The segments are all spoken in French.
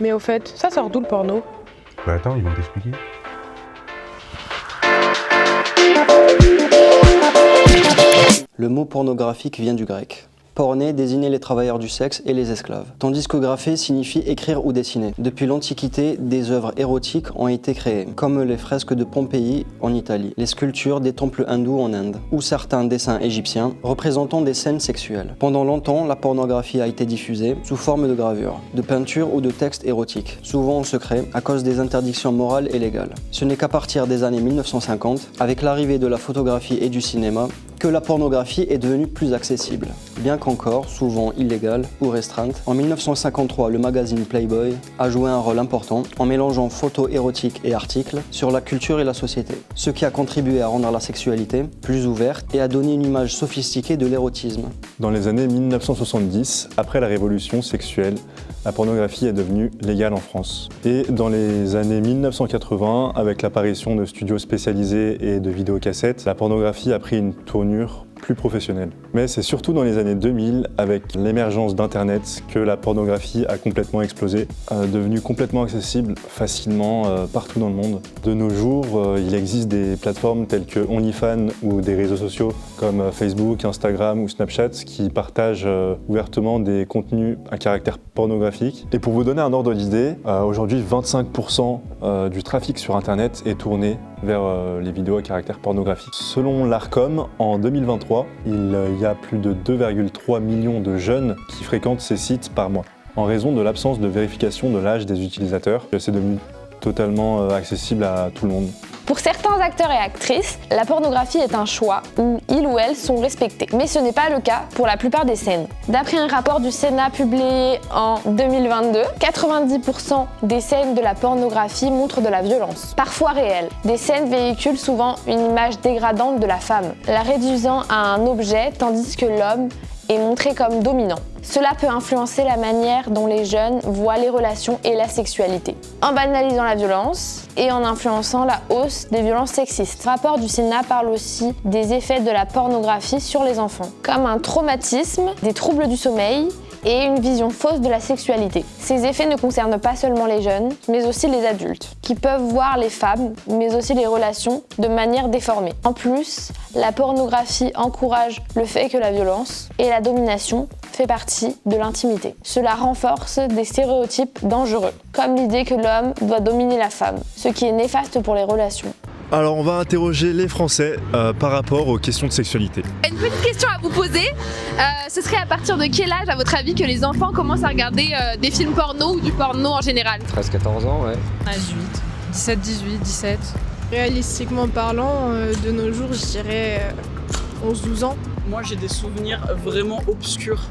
Mais au fait, ça sort d'où le porno? Bah attends, ils vont t'expliquer. Le mot pornographique vient du grec. Porné désignait les travailleurs du sexe et les esclaves, tandis que grapher signifie écrire ou dessiner. Depuis l'Antiquité, des œuvres érotiques ont été créées, comme les fresques de Pompéi en Italie, les sculptures des temples hindous en Inde, ou certains dessins égyptiens représentant des scènes sexuelles. Pendant longtemps, la pornographie a été diffusée sous forme de gravures, de peintures ou de textes érotiques, souvent en secret à cause des interdictions morales et légales. Ce n'est qu'à partir des années 1950, avec l'arrivée de la photographie et du cinéma, que la pornographie est devenue plus accessible, bien qu'encore souvent illégale ou restreinte. En 1953, le magazine Playboy a joué un rôle important en mélangeant photos érotiques et articles sur la culture et la société, ce qui a contribué à rendre la sexualité plus ouverte et à donner une image sophistiquée de l'érotisme. Dans les années 1970, après la révolution sexuelle, la pornographie est devenue légale en France. Et dans les années 1980, avec l'apparition de studios spécialisés et de vidéocassettes, la pornographie a pris une tournure plus professionnelle. Mais c'est surtout dans les années 2000, avec l'émergence d'Internet, que la pornographie a complètement explosé, devenue complètement accessible facilement partout dans le monde. De nos jours, il existe des plateformes telles que OnlyFans ou des réseaux sociaux comme Facebook, Instagram ou Snapchat qui partagent ouvertement des contenus à caractère pornographique. Et pour vous donner un ordre d'idée, aujourd'hui 25% du trafic sur Internet est tourné vers les vidéos à caractère pornographique. Selon l'Arcom, en 2023, il y a plus de 2,3 millions de jeunes qui fréquentent ces sites par mois. En raison de l'absence de vérification de l'âge des utilisateurs, c'est devenu totalement accessible à tout le monde. Pour certains acteurs et actrices, la pornographie est un choix où ils ou elles sont respectés. Mais ce n'est pas le cas pour la plupart des scènes. D'après un rapport du Sénat publié en 2022, 90% des scènes de la pornographie montrent de la violence, parfois réelle. Des scènes véhiculent souvent une image dégradante de la femme, la réduisant à un objet tandis que l'homme est montré comme dominant. Cela peut influencer la manière dont les jeunes voient les relations et la sexualité, en banalisant la violence et en influençant la hausse des violences sexistes. Le rapport du Sénat parle aussi des effets de la pornographie sur les enfants, comme un traumatisme, des troubles du sommeil et une vision fausse de la sexualité. Ces effets ne concernent pas seulement les jeunes, mais aussi les adultes, qui peuvent voir les femmes, mais aussi les relations, de manière déformée. En plus, la pornographie encourage le fait que la violence et la domination fait partie de l'intimité. Cela renforce des stéréotypes dangereux, comme l'idée que l'homme doit dominer la femme, ce qui est néfaste pour les relations. Alors on va interroger les Français par rapport aux questions de sexualité. Une petite question à vous poser, ce serait à partir de quel âge à votre avis que les enfants commencent à regarder des films porno ou du porno en général? 13-14 ans, ouais. À 18, 17, 18, 17. Réalistiquement parlant, de nos jours, je dirais 11-12 ans. Moi j'ai des souvenirs vraiment obscurs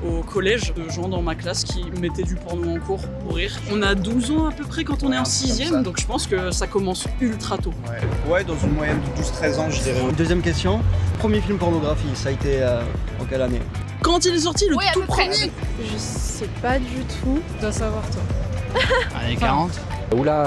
au collège de gens dans ma classe qui mettaient du porno en cours pour rire. On a 12 ans à peu près quand on est en 6ème, donc je pense que ça commence ultra tôt. Ouais, dans une moyenne de 12-13 ans je dirais. Deuxième question, premier film pornographie, ça a été en quelle année? Quand il est sorti, le tout près. premier. Je sais pas du tout. Tu dois savoir toi. Allez, 40. Oula,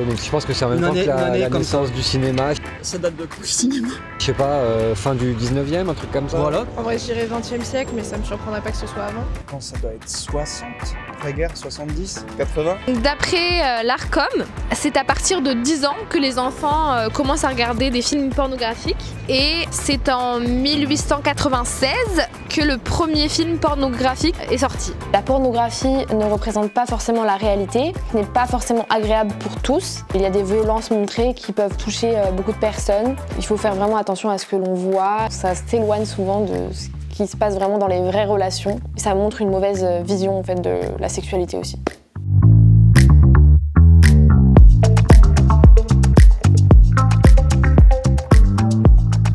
donc je pense que c'est en même temps que la naissance du cinéma. Ça date de le cinéma. Je sais pas, fin du 19e, un truc comme ça. Voilà. En vrai, je dirais 20e siècle, mais ça me surprendrait pas que ce soit avant. Quand ça doit être 60, après-guerre, 70, 80. D'après l'Arcom, c'est à partir de 10 ans que les enfants commencent à regarder des films pornographiques. Et c'est en 1896 que le premier film pornographique est sorti. La pornographie ne représente pas forcément la réalité, n'est pas forcément agréable pour tous. Il y a des violences montrées qui peuvent toucher beaucoup de personnes. Il faut faire vraiment attention à ce que l'on voit. Ça s'éloigne souvent de ce qui se passe vraiment dans les vraies relations. Ça montre une mauvaise vision en fait, de la sexualité aussi.